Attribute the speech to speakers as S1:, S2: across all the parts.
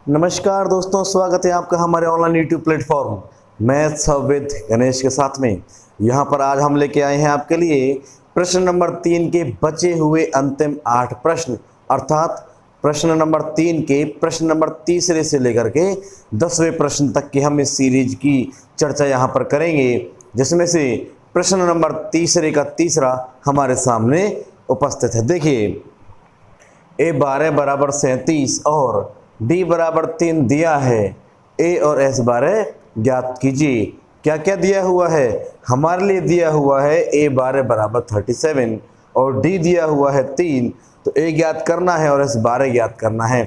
S1: नमस्कार दोस्तों, स्वागत है आपका हमारे online YouTube platform maths hub with Ganesh के साथ में। यहाँ पर आज हम लेके आए हैं आपके लिए प्रश्न नंबर 3 के बचे हुए अंतिम 8 प्रश्न, अर्थात प्रश्न नंबर 3 के प्रश्न नंबर तीसरे से लेकर के 10वें प्रश्न तक की हम इस सीरीज की चर्चा यहाँ पर करेंगे, जिसमें से प्रश्न नंबर तीसरे का तीसरा हमारे सामने उपस्थित है। देखिए, A12 बराबर 37 और D बराबर 3 दिया है। A और S बारे ज्ञात कीजिए। क्या क्या दिया हुआ है? हमारे लिए दिया हुआ है A12 बराबर 37 और D दिया हुआ है 3। तो A ज्ञात करना है और S बारे ज्ञात करना है।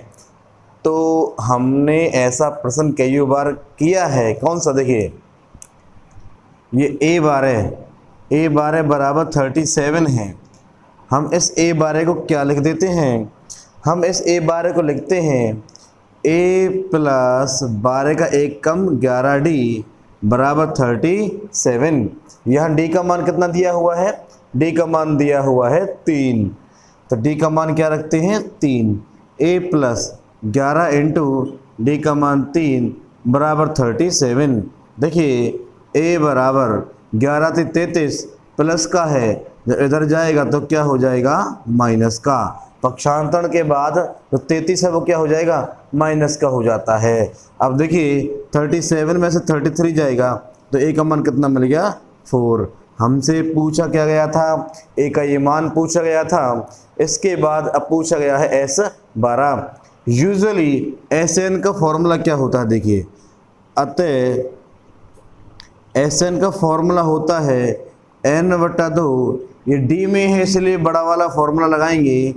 S1: तो हमने ऐसा प्रश्न कई बार किया है। कौन सा? देखिए, ये A12 बराबर 37 है। हम इस A12 को क्या लिख देते हैं? हम इस A12 को लिखते हैं A प्लस 12 का 1 कम 11D बराबर 37। यहाँ D का मान कितना दिया हुआ है? D का मान दिया हुआ है 3। तो D का मान क्या रखते हैं? 3। A प्लस 11 इंटू D का मान 3 बराबर 37। देखिए, A बराबर 11 से 33 प्लस का है, जब इधर जाएगा तो क्या हो जाएगा? माइनस का। पक्षांतरण के बाद जो 33 है वो क्या हो जाएगा? माइनस का हो जाता है। अब देखिए, 37 में से 33 जाएगा तो A का मान कितना मिल गया? 4। हमसे पूछा क्या गया था? A का ये मान पूछा गया था। इसके बाद अब पूछा गया है S12। यूजुअली SN का फॉर्मूला क्या होता है? देखिए, अतः SN का फॉर्मूला होता है n/2। ये D में है इसलिए बड़ा वाला फॉर्मूला लगाएंगे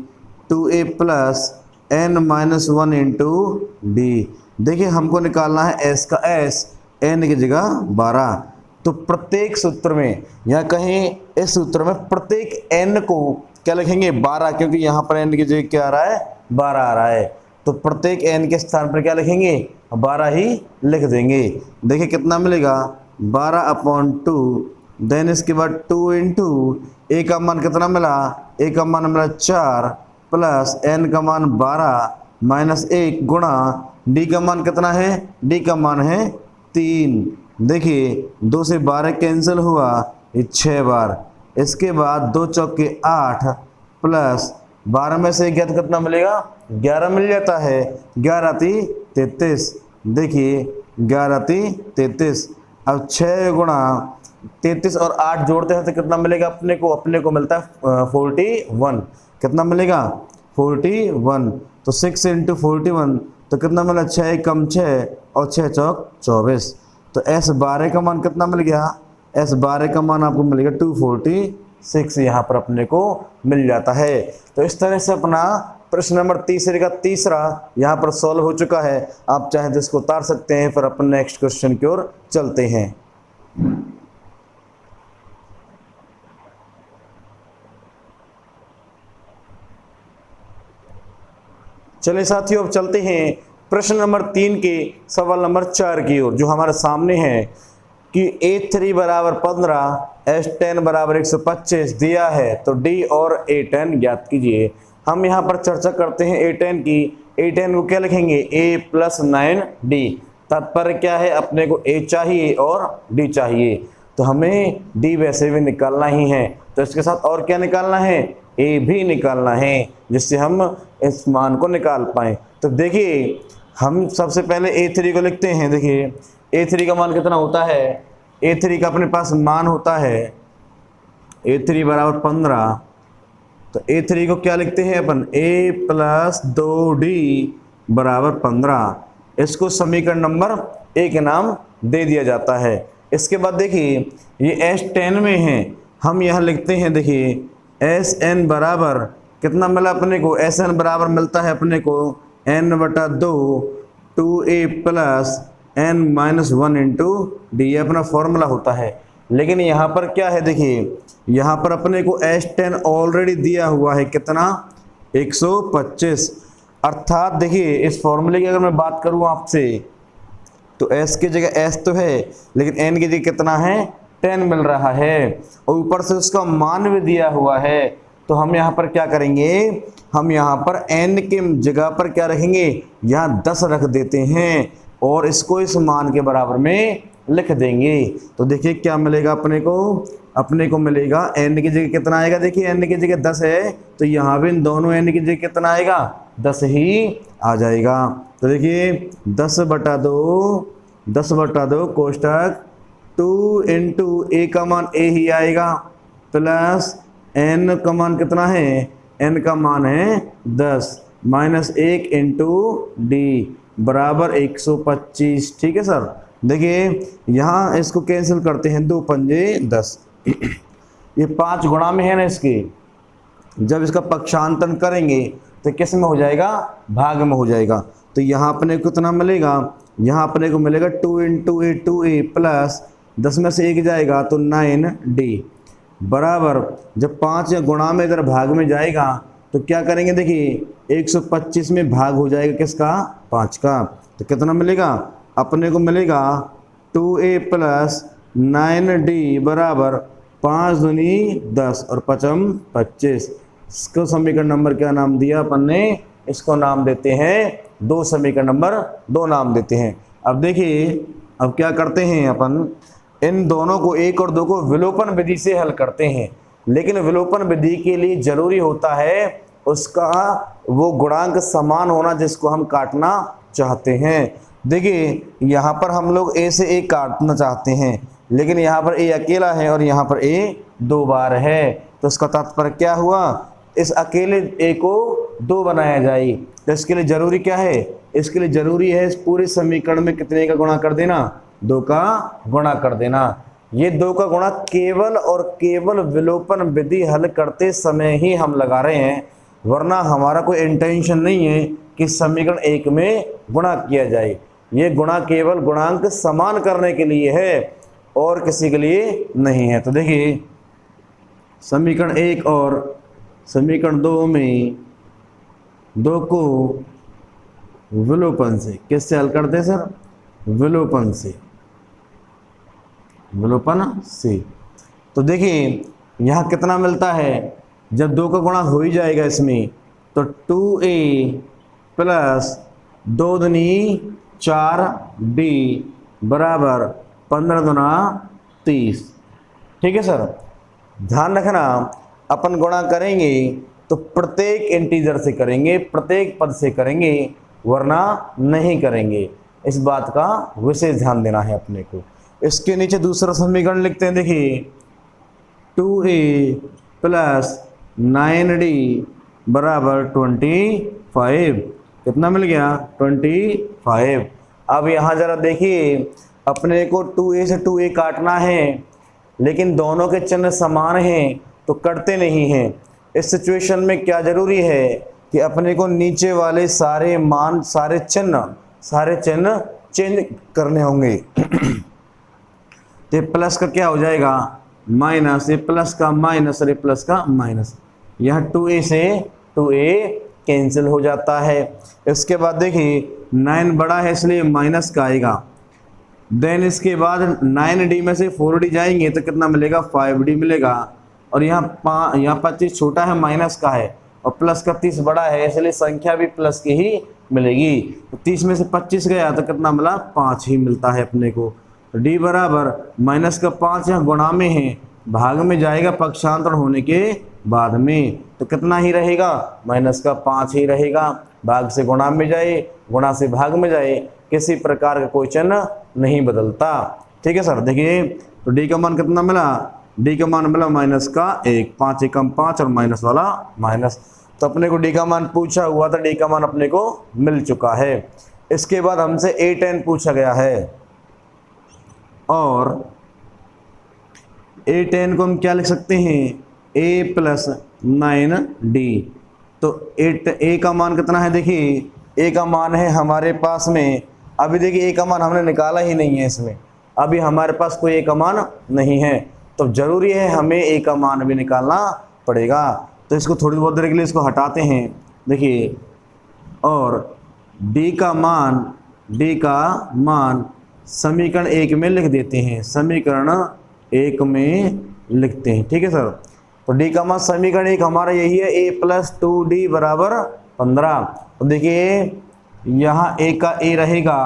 S1: 2A plus n-1 into D। देखिए, हमको निकालना है S का S, n की जगह 12। तो प्रत्येक सूत्र में या कहीं इस सूत्र में प्रत्येक n को क्या लिखेंगे? 12, क्योंकि यहाँ पर n की जगह क्या आ रहा है? 12 आ रहा है। तो प्रत्येक n के स्थान पर क्या लिखेंगे? 12 ही लिख देंगे। देखिए कितना मिलेगा? 12/2। देन इसके बाद 2 इंटू A का मान कितना मिला? A का मान मिला 4 प्लस n का मान 12 माइनस 1 गुणा D का मान कितना है? D का मान है 3। देखिए, 2 से 12 कैंसिल हुआ, ये 6 बार। इसके बाद 2 चौके 8 प्लस 12 में से ज्ञात कितना मिलेगा? 11 मिल जाता है। 11 × 33। देखिए, 11 × 33। अब 6 गुणा 33 और 8 जोड़ते हैं तो कितना मिलेगा अपने को? अपने को मिलता है 41। कितना मिलेगा? 41। तो 6 इंटू 41 तो कितना मिला? 6 कम 6 और 6 चौक 24। तो S12 का मान कितना मिल गया? S12 का मान आपको मिलेगा 246। यहाँ पर अपने को मिल जाता है। तो इस तरह से अपना प्रश्न नंबर तीसरे का तीसरा यहाँ पर सॉल्व हो चुका है। आप चाहे तो इसको उतार सकते हैं, फिर अपन नेक्स्ट क्वेश्चन की ओर चलते हैं। चलिए साथियों, अब चलते हैं प्रश्न नंबर 3 के सवाल नंबर 4 की ओर, जो हमारे सामने है कि A3 बराबर 15, S10 बराबर 125 दिया है, तो D और A10 ज्ञात कीजिए। हम यहाँ पर चर्चा करते हैं A10 की। A10 को क्या लिखेंगे? A plus 9D। तात्पर्य क्या है? अपने को A चाहिए और D चाहिए, तो हमें D वैसे भी निकालना ही है, तो इसके साथ और क्या निकालना है? A भी निकालना है, जिससे हम इस मान को निकाल पाएँ। तो देखिए, हम सबसे पहले A3 को लिखते हैं। देखिए, A3 का मान कितना होता है? A3 का अपने पास मान होता है A3 बराबर 15। तो A3 को क्या लिखते हैं अपन? A प्लस 2D बराबर 15। इसको समीकरण नंबर 1 नाम दे दिया जाता है। इसके बाद देखिए, ये S10 में है, हम यहाँ लिखते हैं। देखिए, SN बराबर कितना मिला अपने को? SN बराबर मिलता है अपने को n/2 2A plus n-1 into D। ये अपना फॉर्मूला होता है। लेकिन यहाँ पर क्या है? देखिए, यहाँ पर अपने को S10 ऑलरेडी दिया हुआ है। कितना? 125। अर्थात देखिए, इस फॉर्मूले की अगर मैं बात करूँ आपसे, तो S की जगह S तो है, लेकिन n की जगह कितना है? 10 मिल रहा है, और ऊपर से उसका मान भी दिया हुआ है। तो हम यहाँ पर क्या करेंगे, हम यहाँ पर n के जगह पर क्या रखेंगे, यहाँ 10 रख देते हैं और इसको इस मान के बराबर में लिख देंगे। तो देखिए क्या मिलेगा अपने को मिलेगा n की जगह कितना आएगा, देखिए n की जगह 10 है तो यहाँ भी इन दोनों n की जगह कितना आएगा, 10 ही आ जाएगा। तो देखिए 10/2 कोष्टक 2 इंटू ए का मान a ही आएगा प्लस n का मान कितना है, n का मान है 10 माइनस 1 इंटू डी बराबर 125। ठीक है सर। देखिए यहाँ इसको कैंसिल करते हैं, 2 पंजे 10 ये 5 गुणा में है ना इसके, जब इसका पक्षांतरण करेंगे तो किस में हो जाएगा, भाग में हो जाएगा। तो यहाँ अपने को कितना मिलेगा, यहाँ अपने को मिलेगा 2 इंटू ए 2a प्लस 10 में से 1 जाएगा तो 9d बराबर, जब 5 गुणा में इधर भाग में जाएगा तो क्या करेंगे, देखिए 125 में भाग हो जाएगा किसका, 5 का। तो कितना मिलेगा, अपने को मिलेगा 2a प्लस 9d बराबर 5 दूनी 10 और 5m 25। इसको समीकरण नंबर क्या नाम दिया अपन ने, इसको नाम देते हैं 2, समीकरण नंबर 2 नाम देते हैं। अब देखिए अब क्या करते हैं अपन, इन दोनों को 1 और 2 को विलोपन विधि से हल करते हैं, लेकिन विलोपन विधि के लिए जरूरी होता है उसका वो गुणांक समान होना जिसको हम काटना चाहते हैं। देखिए यहाँ पर हम लोग a से a काटना चाहते हैं, लेकिन यहाँ पर a अकेला है और यहाँ पर a 2 बार है, तो इसका तात्पर्य क्या हुआ, इस अकेले a को 2 बनाया जाए। तो इसके लिए जरूरी क्या है, इसके लिए जरूरी है इस पूरे समीकरण में कितने का गुणा कर देना, 2 का गुणा कर देना। ये 2 का गुणा केवल और केवल विलोपन विधि हल करते समय ही हम लगा रहे हैं, वरना हमारा कोई इंटेंशन नहीं है कि समीकरण 1 में गुणा किया जाए। ये गुणा केवल गुणांक समान करने के लिए है और किसी के लिए नहीं है। तो देखिए समीकरण 1 और समीकरण 2 में 2 को विलोपन से किससे हल करते हैं सर, विलोपन से। तो देखिए यहाँ कितना मिलता है, जब 2 का गुणा हो ही जाएगा इसमें तो 2a प्लस 2 दूनी 4d बराबर 15 दूना 30। ठीक है सर। ध्यान रखना अपन गुणा करेंगे तो प्रत्येक इंटीजर से करेंगे, प्रत्येक पद से करेंगे, वरना नहीं करेंगे। इस बात का विशेष ध्यान देना है अपने को। इसके नीचे दूसरा समीकरण लिखते हैं, देखिए 2a प्लस 9d बराबर 25। कितना मिल गया, 25। अब यहाँ जरा देखिए अपने को 2a से 2a काटना है, लेकिन दोनों के चिन्ह समान हैं तो करते नहीं हैं। इस सिचुएशन में क्या जरूरी है कि अपने को नीचे वाले सारे मान सारे चिन्ह चेंज करने होंगे। तो प्लस का क्या हो जाएगा, माइनस, ये प्लस का माइनस और ये प्लस का माइनस, यह 2a से 2a कैंसिल हो जाता है। इसके बाद देखिए 9 बड़ा है इसलिए माइनस का आएगा। देन इसके बाद 9d में से 4d जाएंगे तो कितना मिलेगा, 5d मिलेगा। और यहाँ 25 छोटा है माइनस का है और प्लस का 30 बड़ा है, इसलिए संख्या भी प्लस की ही मिलेगी। तो 30 में से 25 गया तो कितना मिला, 5 ही मिलता है अपने को। d बराबर माइनस का 5 यहाँ गुणा में है, भाग में जाएगा पक्षांतर होने के बाद में, तो कितना ही रहेगा, माइनस का 5 ही रहेगा। भाग से गुणा में जाए, गुणा से भाग में जाए, किसी प्रकार का कोई चिन्ह नहीं बदलता। ठीक है सर। देखिए तो d का मान कितना मिला, d का मान मिला माइनस का 1, 5 एकम 5 और माइनस वाला माइनस। तो अपने को d का मान पूछा हुआ था, d का मान अपने को मिल चुका है। इसके बाद हमसे a10 पूछा गया है और a10 को हम क्या लिख सकते हैं, a प्लस 9d। तो a का मान कितना है, देखिए a का मान है हमारे पास में, अभी देखिए a का मान हमने निकाला ही नहीं है इसमें, अभी हमारे पास कोई a का मान नहीं है, तो जरूरी है हमें a का मान भी निकालना पड़ेगा। तो इसको थोड़ी बहुत देर के लिए इसको हटाते हैं। देखिए और d का मान समीकरण 1 में लिख देते हैं, समीकरण 1 में लिखते हैं। ठीक है सर। तो डी का मान समीकरण एक हमारा यही है, a + 2d बराबर 15। तो देखिए यहाँ a का a रहेगा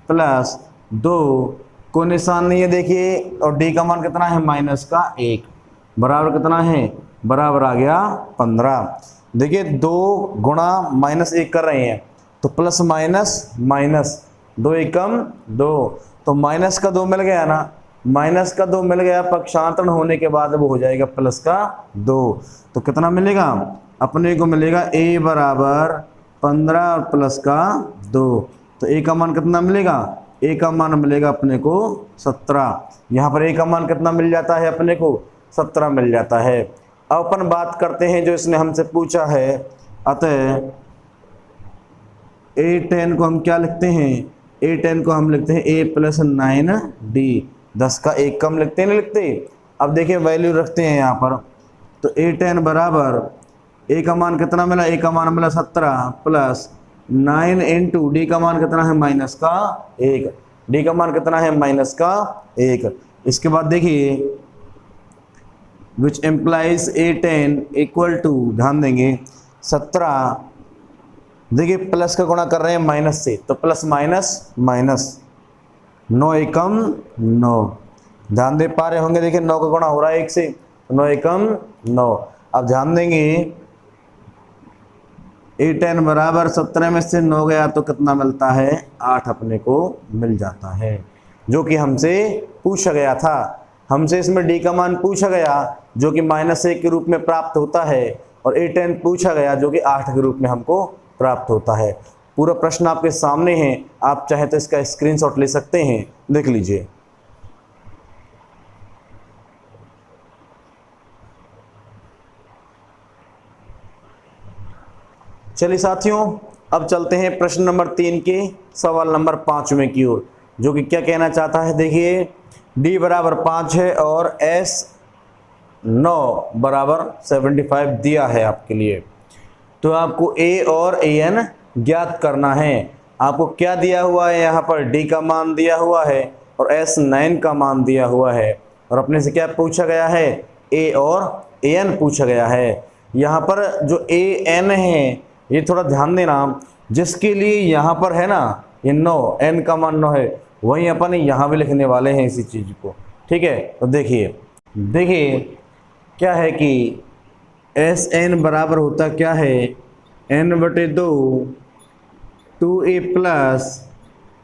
S1: प्लस 2 को निशान नहीं है देखिए, और d का मान कितना है -1 बराबर कितना है, बराबर आ गया 15। देखिए 2 गुणा -1 कर रहे हैं तो प्लस माइनस 2 एकम 2, तो माइनस का 2 मिल गया ना, माइनस का 2 मिल गया, पक्षांतरण होने के बाद वो हो जाएगा प्लस का 2। तो कितना मिलेगा अपने को, मिलेगा a बराबर 15 और प्लस का 2। तो a का मान कितना मिलेगा, a का मान मिलेगा अपने को 17। यहाँ पर a का मान कितना मिल जाता है अपने को, 17 मिल जाता है। अब अपन बात करते हैं जो इसने हमसे पूछा है, अतः a10 को हम क्या लिखते हैं, a10 को हम लिखते हैं a + 9d, 10 का 1 कम लिखते हैं, नहीं लिखते। अब देखिए वैल्यू रखते हैं यहाँ पर, तो a10 बराबर a का मान कितना मिला, a का मान मिला 17 प्लस 9 इंटू डी का मान कितना है -1, डी का मान कितना है -1। इसके बाद देखिए which implies a10 equal to, ध्यान देंगे 17, देखिए प्लस का गुणा कर रहे हैं माइनस से, तो प्लस माइनस 9 एकम 9, ध्यान दे पा रहे होंगे। देखिए 9 का गुणा हो रहा है 1 से, 9 एकम 9। अब ध्यान देंगे a10 बराबर 17 में से 9 गया तो कितना मिलता है, 8 अपने को मिल जाता है, जो कि हमसे पूछा गया था। हमसे इसमें d का मान पूछा गया जो कि -1 के रूप में प्राप्त होता है, और a10 पूछा गया जो कि 8 के रूप में हमको प्राप्त होता है। पूरा प्रश्न आपके सामने है, आप चाहे तो इसका स्क्रीनशॉट ले सकते हैं, देख लीजिए। चलिए साथियों, अब चलते हैं प्रश्न नंबर 3 के सवाल नंबर 5वें की ओर, जो कि क्या कहना चाहता है। देखिए d बराबर 5 है और s 9 बराबर 75 दिया है आपके लिए। तो आपको a और an ज्ञात करना है। आपको क्या दिया हुआ है, यहाँ पर d का मान दिया हुआ है और s 9 का मान दिया हुआ है, और अपने से क्या पूछा गया है, a और an पूछा गया है। यहाँ पर जो an है ये थोड़ा ध्यान देना, जिसके लिए यहाँ पर है ना ये 9, n का मान 9 है, वहीं अपन यहाँ भी लिखने वाले हैं इसी चीज़ को, ठीक है। तो देखिए क्या है कि एस एन बराबर होता क्या है, n/2 2a plus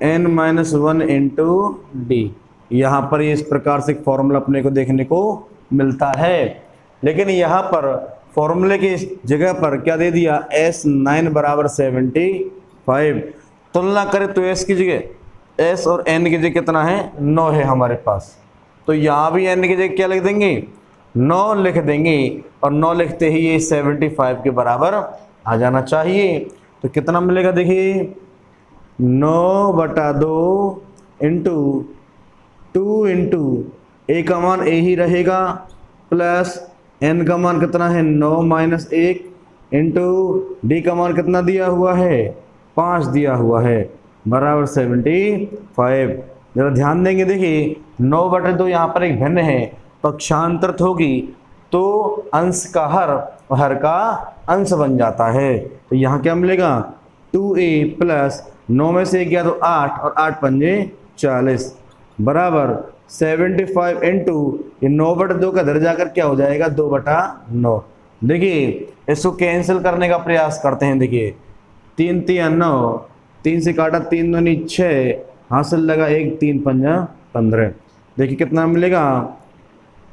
S1: n-1 into D. यहाँ पर इस प्रकार से फॉर्मूला अपने को देखने को मिलता है, लेकिन यहाँ पर फॉर्मूले की जगह पर क्या दे दिया, s9 बराबर 75। तुलना करें तो s की जगह, s और n की जगह कितना है, 9 है हमारे पास। तो यहाँ भी n की जगह क्या लिख देंगे, 9 लिख देंगे, और 9 लिखते ही ये 75 के बराबर आ जाना चाहिए। तो कितना मिलेगा, देखिए 9/2 इंटू 2 इंटू a का मान a ही रहेगा, प्लस n का मान कितना है 9 - 1 इंटू d का मान कितना दिया हुआ है, 5 दिया हुआ है, बराबर 75। जरा ध्यान देंगे, देखिए 9/2 यहाँ पर एक भिन्न है, पक्षांतरित होगी तो अंश का हर और हर का अंश बन जाता है। तो यहाँ क्या मिलेगा, 2a प्लस 9 में से 1 गया तो 8 और 8 पंजे 40 बराबर 75 इंटू ये 9/2 का इधर जाकर क्या हो जाएगा, 2/9। देखिए इसको कैंसिल करने का प्रयास करते हैं। देखिए 3 3 9, 3 से काटा 3 दूनी 6, हासिल लगा 1 3 5 15। देखिए कितना मिलेगा,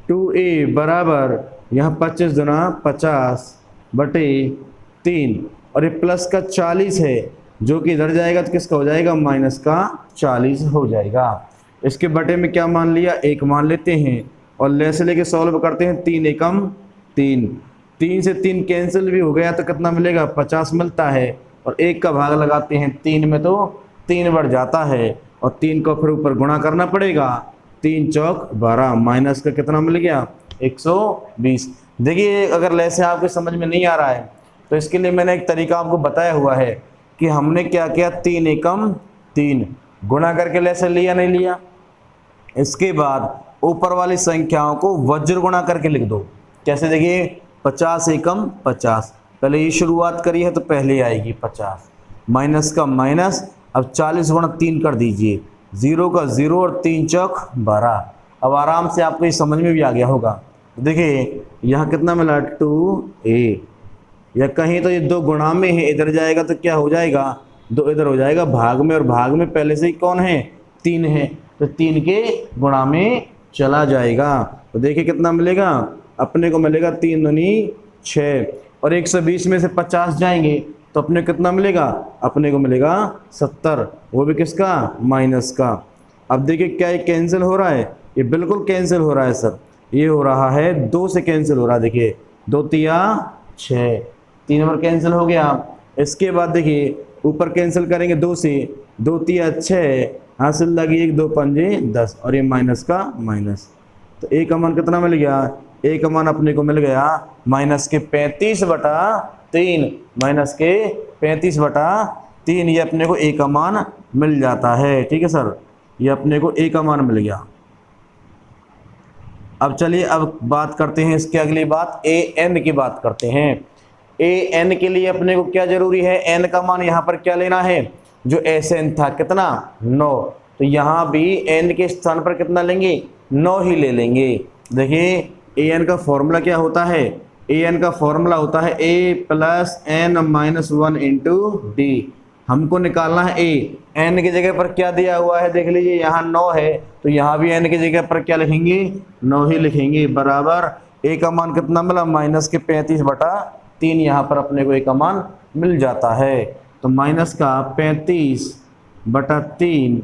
S1: 2a बराबर यहाँ 25 गुना 50/3, और ये प्लस का 40 है जो कि इधर जाएगा तो किसका हो जाएगा, माइनस का 40 हो जाएगा। इसके बटे में क्या मान लिया, 1 मान लेते हैं, और ले से लेके सॉल्व करते हैं, 3 एकम 3, 3 से 3 कैंसिल भी हो गया तो कितना मिलेगा, 50 मिलता है, और 1 का भाग लगाते हैं 3 में तो 3 बढ़ जाता है, और 3 को फिर ऊपर गुणा करना पड़ेगा, 3 चौक 12, माइनस का कितना मिल गया, 120। देखिए अगर ले से आपको समझ में नहीं आ रहा है तो इसके लिए मैंने एक तरीका आपको बताया हुआ है कि हमने क्या किया, 3 एकम 3 गुणा करके ले से लिया, नहीं लिया। इसके बाद ऊपर वाली संख्याओं को वज्र गुणा करके लिख दो, कैसे देखिए 50 एकम 50, पहले ये शुरुआत करी है तो पहले आएगी 50, माइनस का माइनस, अब 40 गुणा 3 कर दीजिए, 0 का 0 और 3 चौक 12। अब आराम से आपको ये समझ में भी आ गया होगा। तो देखिए यहाँ कितना मिला 2a, या कहीं तो ये 2 गुणा में है, इधर जाएगा तो क्या हो जाएगा 2 इधर हो जाएगा भाग में, और भाग में पहले से ही कौन है 3 है, तो 3 के गुणा में चला जाएगा। तो देखिए कितना मिलेगा अपने को, मिलेगा 3 दूनी 6, और 120 में से 50 जाएंगे तो अपने कितना मिलेगा, अपने को मिलेगा 70, वो भी किसका माइनस का। अब देखिए क्या ये कैंसिल हो रहा है, ये बिल्कुल कैंसिल हो रहा है सर, ये हो रहा है 2 से कैंसिल हो रहा है, देखिए 2 तिया 6, 3 नंबर कैंसिल हो गया। इसके बाद देखिए ऊपर कैंसिल करेंगे 2 से, 2 तिया 6, हासिल लगी 1 2 पंजे 10, और ये माइनस का माइनस, तो ए का मान कितना मिल गया, ए का मान अपने को मिल गया माइनस के 35/3, माइनस के 35/3, ये अपने को ए का मान मिल जाता है। ठीक है सर, ये अपने को ए का मान मिल गया। अब चलिए अब बात करते हैं इसके अगली बात, ए एन की बात करते हैं। ए एन के लिए अपने को क्या जरूरी है, एन का मान यहाँ पर क्या लेना है, जो एस एन था कितना 9, तो यहाँ भी एन के स्थान पर कितना लेंगे 9 ही ले लेंगे। देखिए ए एन का फॉर्मूला क्या होता है, ए एन का फॉर्मूला होता है A plus N minus 1 into D. हमको निकालना है ए, एन की जगह पर क्या दिया हुआ है देख लीजिए, यहाँ 9 है तो यहाँ भी एन की जगह पर क्या लिखेंगे 9 ही लिखेंगे, बराबर ए का मान कितना मिला माइनस के 35/3, यहाँ पर अपने को ए का मान मिल जाता है। तो माइनस का 35/3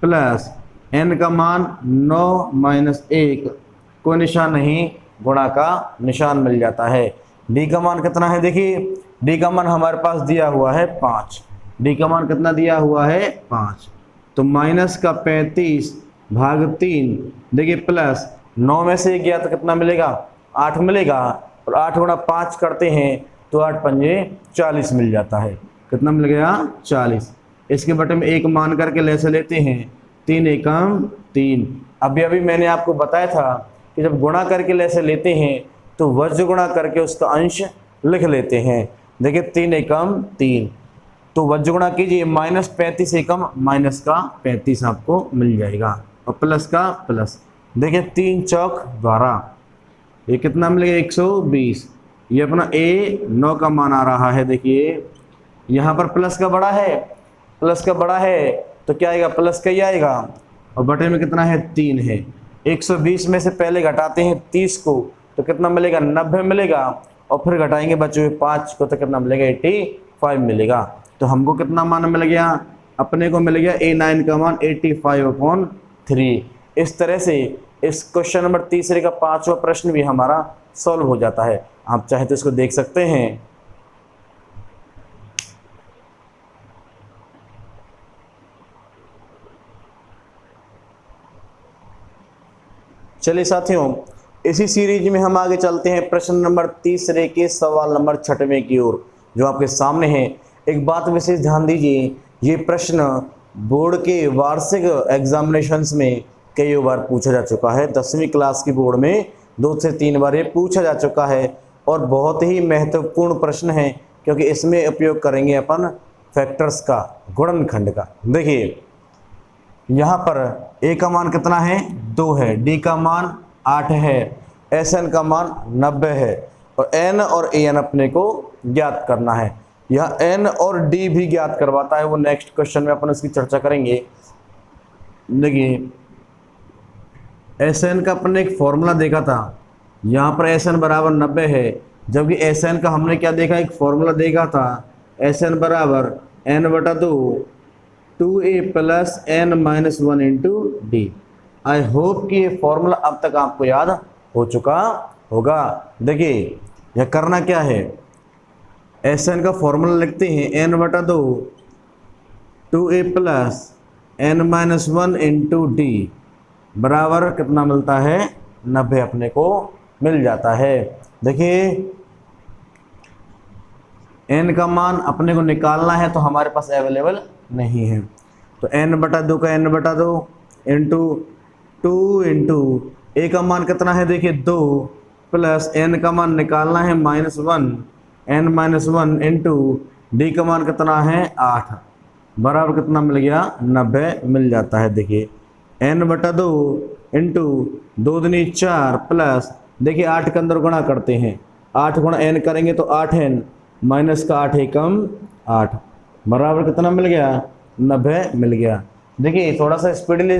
S1: प्लस एन का मान 9 माइनस 1, कोई निशान नहीं, गुणा का निशान मिल जाता है। डी का मान कितना है, देखिए डी का मान हमारे पास दिया हुआ है 5, डी का मान कितना दिया हुआ है 5, तो माइनस का 35/3, देखिए प्लस 9 में से गया तो कितना मिलेगा 8 मिलेगा, और 8 गुणा 5 करते हैं तो 8 पंजे 40 मिल जाता है, कितना मिल गया 40। इसके बटे में एक मान करके लेसे लेते हैं, 3 एकम 3। अभी मैंने आपको बताया था कि जब गुणा करके लेसे लेते हैं तो वज्र गुणा करके उसका अंश लिख लेते हैं। देखिए 3 एकम 3, तो वज्र गुणा कीजिए, माइनस 35 एकम माइनस का 35 आपको मिल जाएगा, और प्लस का प्लस, देखिए 3 चौक 12, ये कितना मिलेगा 120। ये अपना ए 9 का मान आ रहा है, देखिए यहाँ पर प्लस का बड़ा है, प्लस का बड़ा है तो क्या आएगा प्लस का ही आएगा, और बटे में कितना है 3 है। 120 में से पहले घटाते हैं 30 को तो कितना मिलेगा 90 मिलेगा, और फिर घटाएंगे बचे हुए 5 को तो कितना मिलेगा 85 मिलेगा। तो हमको कितना मान मिल गया, अपने को मिल गया A9 का मान 85/3। इस तरह से इस क्वेश्चन नंबर तीसरे का 5वां प्रश्न भी हमारा सॉल्व हो जाता है। आप चाहे तो इसको देख सकते हैं। चलिए साथियों, इसी सीरीज में हम आगे चलते हैं प्रश्न नंबर तीसरे के सवाल नंबर 6वें की ओर, जो आपके सामने है। एक बात विशेष ध्यान दीजिए, ये प्रश्न बोर्ड के वार्षिक एग्जामिनेशंस में कई बार पूछा जा चुका है। 10वीं क्लास की बोर्ड में 2 से 3 बार ये पूछा जा चुका है, और बहुत ही महत्वपूर्ण प्रश्न है क्योंकि इसमें उपयोग करेंगे अपन फैक्टर्स का, गुणनखंड का। देखिए यहाँ पर ए का मान कितना है 2 है, डी का मान 8 है, एस एन का मान 90 है, और एन और ए एन अपने को ज्ञात करना है। यह एन और डी भी ज्ञात करवाता है, वो नेक्स्ट क्वेश्चन में अपन इसकी चर्चा करेंगे। देखिए एस एन का अपन ने एक फॉर्मूला देखा था, यहाँ पर एस एन बराबर 90 है, जबकि एस एन का हमने क्या देखा, एक फॉर्मूला देखा था, एस एन बराबर n/2 2a plus n minus 1 into D. I hope कि ये फॉर्मूला अब तक आपको याद हो चुका होगा। देखिए यह करना क्या है, एस एन का फॉर्मूला लिखते हैं n/2 2a plus n minus 1 into D बराबर कितना मिलता है 90 अपने को मिल जाता है। देखिए n का मान अपने को निकालना है तो हमारे पास अवेलेबल नहीं है, तो n/2 का n/2 इंटू 2 इंटू ए का मान कितना है, देखिए 2, प्लस n का मान निकालना है -1, n-1 इंटू डी का मान कितना है 8, बराबर कितना मिल गया 90 मिल जाता है। देखिए n/2 इंटू 2 दूनी 4 प्लस देखिए 8 के अंदर गुणा करते हैं, 8 गुणा n करेंगे तो 8n माइनस का 8 एकम 8, बराबर कितना मिल गया 90 मिल गया। देखिए थोड़ा सा स्पीडली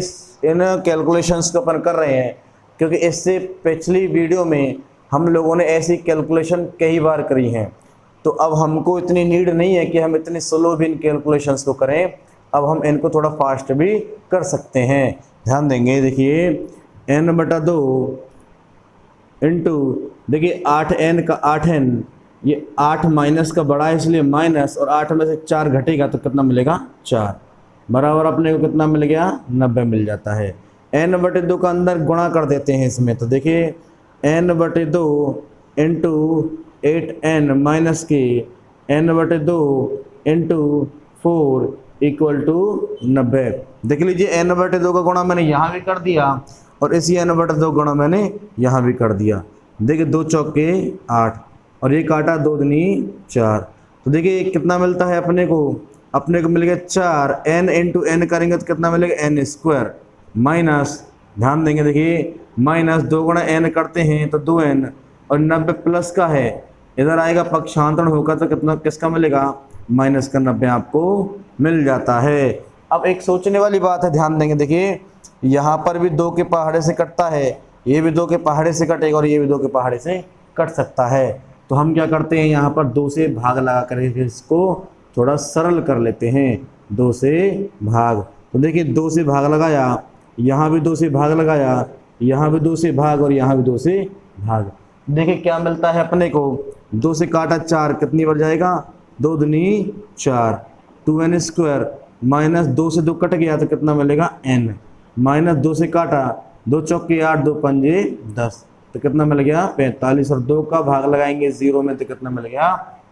S1: इन कैलकुलेशंस को अपन कर रहे हैं, क्योंकि इससे पिछली वीडियो में हम लोगों ने ऐसी कैलकुलेशन कई बार करी हैं, तो अब हमको इतनी नीड नहीं है कि हम इतनी स्लो भी इन कैलकुलेशंस को करें, अब हम इनको थोड़ा फास्ट भी कर सकते हैं। ध्यान देंगे, देखिए n/2 इंटू देखिए 8n का 8n, ये 8 माइनस का बड़ा है इसलिए माइनस, और 8 में से 4 घटेगा तो कितना मिलेगा 4, बराबर अपने को कितना मिल गया 90 मिल जाता है। n/2 का अंदर गुणा कर देते हैं इसमें, तो देखिए n/2 इंटू 8n माइनस के n/2 इंटू 4 इक्वल टू 90। देख लीजिए n/2 का गुणा मैंने यहाँ भी कर दिया और इसी n/2 गुणा मैंने यहाँ भी कर दिया। देखिए 2 चौके 8 और ये काटा 2 दूनी 4, तो देखिए कितना मिलता है अपने को मिल गया 4, n इंटू n करेंगे तो कितना मिलेगा n² माइनस, ध्यान देंगे देखिए माइनस 2 गुणा n करते हैं तो 2n, और 90 प्लस का है, इधर आएगा पक्षांतरण होकर तो कितना किसका मिलेगा माइनस का 90 आपको मिल जाता है। अब एक सोचने वाली बात है, ध्यान देंगे देखिए यहाँ पर भी 2 के पहाड़े से कटता है, ये भी 2 के पहाड़े से कटेगा और ये भी 2 के पहाड़े से कट सकता है, तो हम क्या करते हैं यहाँ पर 2 से भाग लगा कर इसको थोड़ा सरल कर लेते हैं। 2 से भाग, तो देखिए 2 से भाग लगाया, यहाँ भी 2 से भाग लगाया, यहाँ भी 2 से भाग और यहाँ भी 2 से भाग, देखिए क्या मिलता है अपने को 2 से काटा 4 कितनी बार जाएगा 2 दूनी 4, 2n² माइनस 2 से 2 कट गया तो कितना मिलेगा n, माइनस 2 से काटा 2 चौके 8 2 पंजे 10, तो कितना मिल गया 45, और 2 का भाग लगाएंगे 0 में तो कितना मिल गया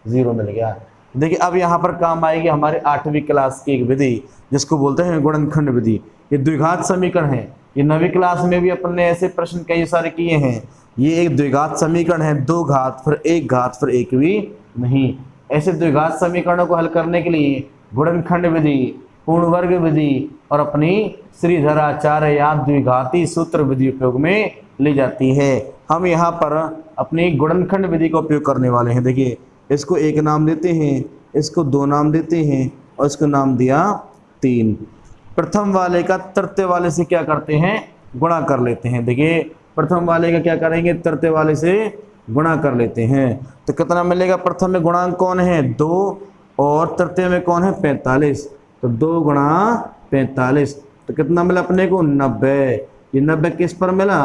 S1: 0 मिल गया। देखिए अब यहाँ पर काम आएगी हमारे 8वीं क्लास की एक विधि जिसको बोलते हैं गुणनखंड विधि। ये द्विघात समीकरण है, ये 9वीं क्लास में भी अपन ने ऐसे प्रश्न कई सारे किए हैं। ये एक द्विघात समीकरण है, 2 घात फिर 1 घात फिर 1 भी नहीं। ऐसे द्विघात समीकरणों को हल करने के लिए गुणनखंड विधि, पूर्ण वर्ग विधि और अपनी श्रीधराचार्य या द्विघाती सूत्र विधि उपयोग में ली जाती है। हम यहाँ पर अपनी गुणनखंड विधि का उपयोग करने वाले हैं। देखिए इसको 1 नाम देते हैं, इसको 2 नाम देते हैं और इसको नाम दिया 3। प्रथम वाले का तृतीय वाले से क्या करते हैं गुणा कर लेते हैं। देखिए प्रथम वाले का क्या करेंगे तृतीय वाले से गुणा कर लेते हैं, तो कितना मिलेगा। प्रथम में गुणांक कौन है 2 और तृतीय में कौन है 45, तो 2 गुणा 45 तो कितना मिला अपने को 90। ये 90 किस पर मिला,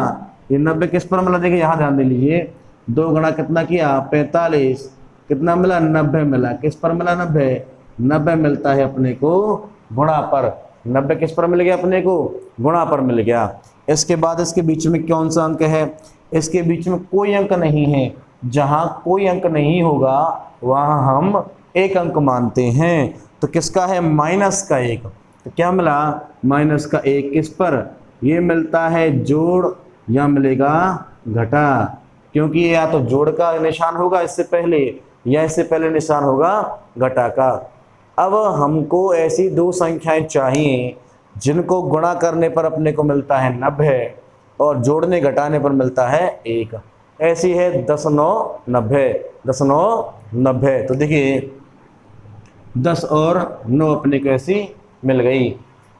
S1: ये 90 किस पर मिला, देखिए यहाँ ध्यान दे लीजिए 2 गुणा कितना किया 45, कितना मिला 90 मिला, किस पर मिला 90 मिलता है अपने को गुणा पर। 90 किस पर मिल गया अपने को गुणा पर मिल गया। इसके बाद इसके बीच में कौन सा अंक है, इसके बीच में कोई अंक नहीं है। जहाँ कोई अंक नहीं होगा वहाँ हम एक अंक मानते हैं, तो किसका है माइनस का 1, तो क्या मिला माइनस का 1 किस पर, ये मिलता है जोड़ या मिलेगा घटा, क्योंकि ये या तो जोड़ का निशान होगा इससे पहले या इससे पहले निशान होगा घटा का। अब हमको ऐसी 2 संख्याएं चाहिए जिनको गुणा करने पर अपने को मिलता है 90 और जोड़ने घटाने पर मिलता है 1। ऐसी है 10 9 90, 10 9 90, तो देखिए 10 और 9 अपने को ऐसी मिल गई।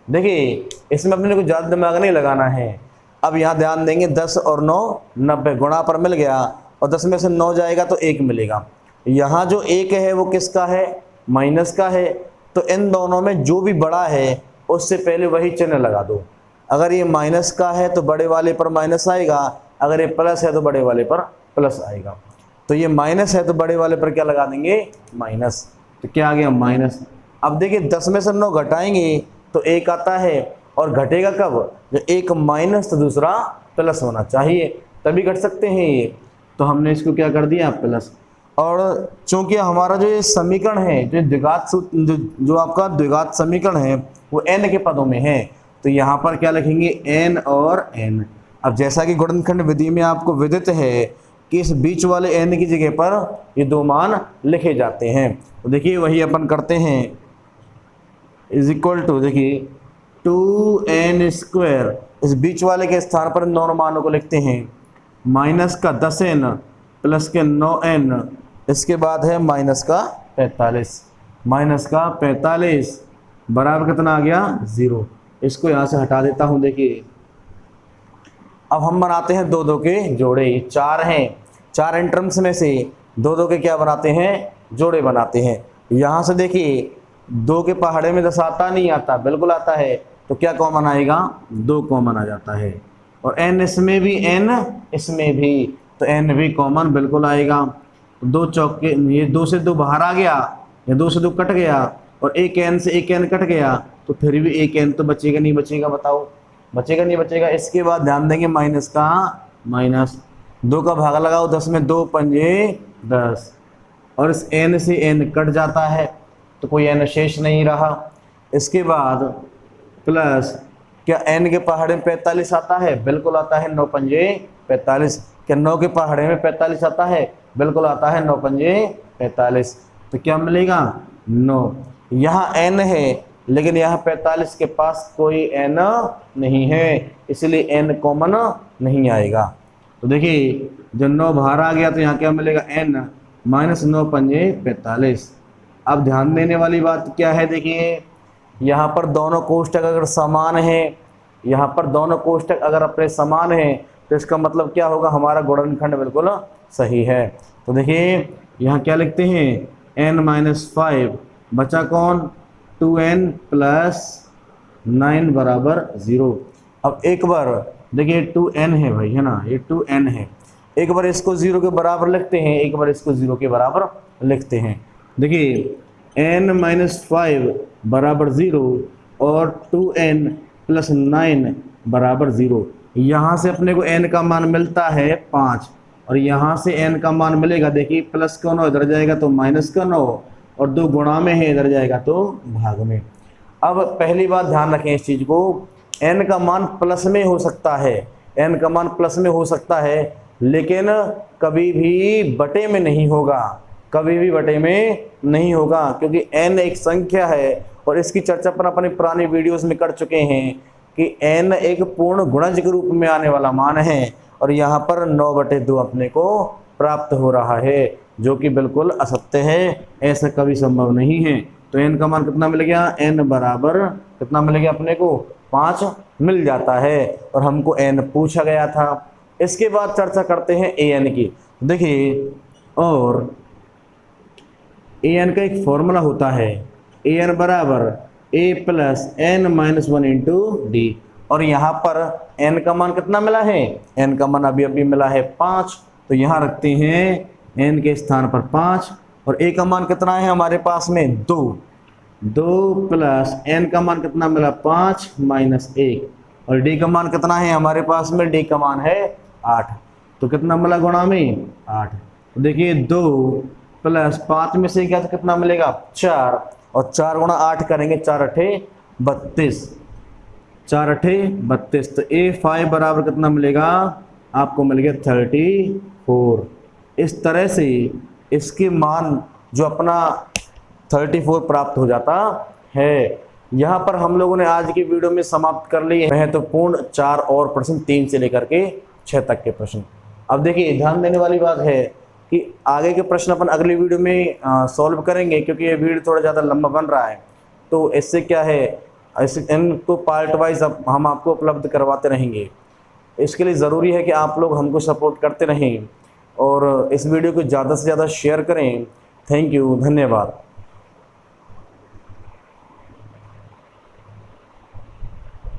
S1: देखिए इसमें अपने को ज़्यादा दिमाग नहीं लगाना है। अब यहाँ ध्यान देंगे 10 और 9 90 गुणा पर मिल गया और 10 में से 9 जाएगा तो 1 मिलेगा। यहाँ जो 1 है वो किसका है माइनस का है, तो इन दोनों में जो भी बड़ा है उससे पहले वही चिन्ह लगा दो। अगर ये माइनस का है तो बड़े वाले पर माइनस आएगा, अगर ये प्लस है तो बड़े वाले पर प्लस आएगा। तो ये माइनस है तो बड़े वाले पर क्या लगा देंगे माइनस, तो क्या आ गया माइनस। अब देखिए 10 में से 9 घटाएंगे तो 1 आता है और घटेगा कब, जो एक माइनस तो दूसरा प्लस होना चाहिए तभी घट सकते हैं ये, तो हमने इसको क्या कर दिया प्लस। और चूंकि हमारा जो ये समीकरण है जो द्विघात जो आपका द्विघात समीकरण है वो n के पदों में है, तो यहाँ पर क्या लिखेंगे n और n। अब जैसा कि गुणनखंड विधि में आपको विदित है कि इस बीच वाले n की जगह पर ये दो मान लिखे जाते हैं। तो देखिए वही अपन करते हैं, इज इक्वल टू, देखिए 2n², इस बीच वाले के स्थान पर इन दोनों मानों को लिखते हैं, माइनस का 10n प्लस के 9n, इसके बाद है माइनस का 45, माइनस का 45 बराबर कितना आ गया 0। इसको यहाँ से हटा देता हूँ। देखिए अब हम बनाते हैं दो दो के जोड़े, ये 4 हैं, 4 एंट्रम्स में से दो दो के क्या बनाते हैं, जोड़े बनाते हैं। यहाँ से देखिए 2 के पहाड़े में 10 आता नहीं आता, बिल्कुल आता है, तो क्या कॉमन आएगा, 2 कॉमन आ जाता है, और n इसमें भी, n इसमें भी, तो n भी कॉमन बिल्कुल आएगा। 2 चौके, ये 2 से 2 बाहर आ गया, या 2 से 2 कट गया, और एक n से एक n कट गया, तो फिर भी एक n तो बचेगा नहीं बचेगा, बताओ बचेगा नहीं बचेगा। इसके बाद ध्यान देंगे माइनस का माइनस, 2 का भाग लगाओ, 10 में 2 पंजे 10, और इस n से n कट जाता है तो कोई n शेष नहीं रहा। इसके बाद प्लस, क्या n के पहाड़े में 45 आता है, बिल्कुल आता है, 9 पंजे 45। क्या 9 के पहाड़े में 45 आता है, बिल्कुल आता है, 9 पंजे 45। तो क्या मिलेगा 9। यहाँ n है लेकिन यहाँ 45 के पास कोई n नहीं है, इसलिए n कॉमन नहीं आएगा। तो देखिए जब 9 बाहर आ गया तो यहाँ क्या मिलेगा, n माइनस 9 पंजे 45। अब ध्यान देने वाली बात क्या है, देखिए यहाँ पर दोनों कोष्टक अगर समान है, यहाँ पर दोनों कोष्टक अगर अपने समान हैं, तो इसका मतलब क्या होगा, हमारा गुणनखंड बिल्कुल सही है। तो देखिए यहाँ क्या लिखते हैं, n-5 बचा कौन, 2n प्लस 9 बराबर 0। अब एक बार देखिए 2n है भाई, है ना, ये 2n है, एक बार इसको 0 के बराबर लिखते हैं, एक बार इसको 0 के बराबर लिखते हैं। देखिए n-5 बराबर 0 और 2n प्लस 9 बराबर 0। यहाँ से अपने को n का मान मिलता है 5, और यहाँ से n का मान मिलेगा, देखिए प्लस का 9 इधर जाएगा तो माइनस का 9, और 2 गुणा में है, इधर जाएगा तो भाग में। अब पहली बात ध्यान रखें इस चीज़ को, n का मान प्लस में हो सकता है, n का मान प्लस में हो सकता है, लेकिन कभी भी बटे में नहीं होगा, कभी भी बटे में नहीं होगा, क्योंकि n एक संख्या है, और इसकी चर्चा पर अपने पुरानी वीडियोस में कर चुके हैं कि n एक पूर्ण गुणज के रूप में आने वाला मान है, और यहाँ पर 9/2 अपने को प्राप्त हो रहा है, जो कि बिल्कुल असत्य है, ऐसा कभी संभव नहीं है। तो n का मान कितना मिल गया, n बराबर कितना मिल गया अपने को, 5 मिल जाता है, और हमको n पूछा गया था। इसके बाद चर्चा करते हैं an की। देखिए और an का एक फॉर्मूला होता है, an बराबर a plus n-1 into D, और यहाँ पर n का मान कितना मिला है, n का मान अभी अभी मिला है 5, तो यहाँ रखते हैं n के स्थान पर 5, और a का मान कितना है हमारे पास में 2 प्लस n का मान कितना मिला 5 माइनस 1, और d का मान कितना है हमारे पास में, d का मान है 8, तो कितना मिला गुणा में 8। तो देखिए 2 प्लस 5 में से क्या, तो कितना मिलेगा 4, और 4 गुणा 8 करेंगे, 4×8 = 32, तो a5 बराबर कितना मिलेगा आपको, मिल गया 34। इस तरह से इसके मान जो अपना 34 प्राप्त हो जाता है। यहाँ पर हम लोगों ने आज की वीडियो में समाप्त कर लिए महत्वपूर्ण 4 और प्रश्न, 3 से लेकर के 6 तक के प्रश्न। अब देखिए ध्यान देने वाली बात है कि आगे के प्रश्न अपन अगली वीडियो में सॉल्व करेंगे, क्योंकि ये वीडियो थोड़ा ज़्यादा लंबा बन रहा है, तो इससे क्या है, इनको पार्ट वाइज हम आपको उपलब्ध करवाते रहेंगे। इसके लिए ज़रूरी है कि आप लोग हमको सपोर्ट करते रहें और इस वीडियो को ज़्यादा से ज़्यादा शेयर करें। थैंक यू, धन्यवाद।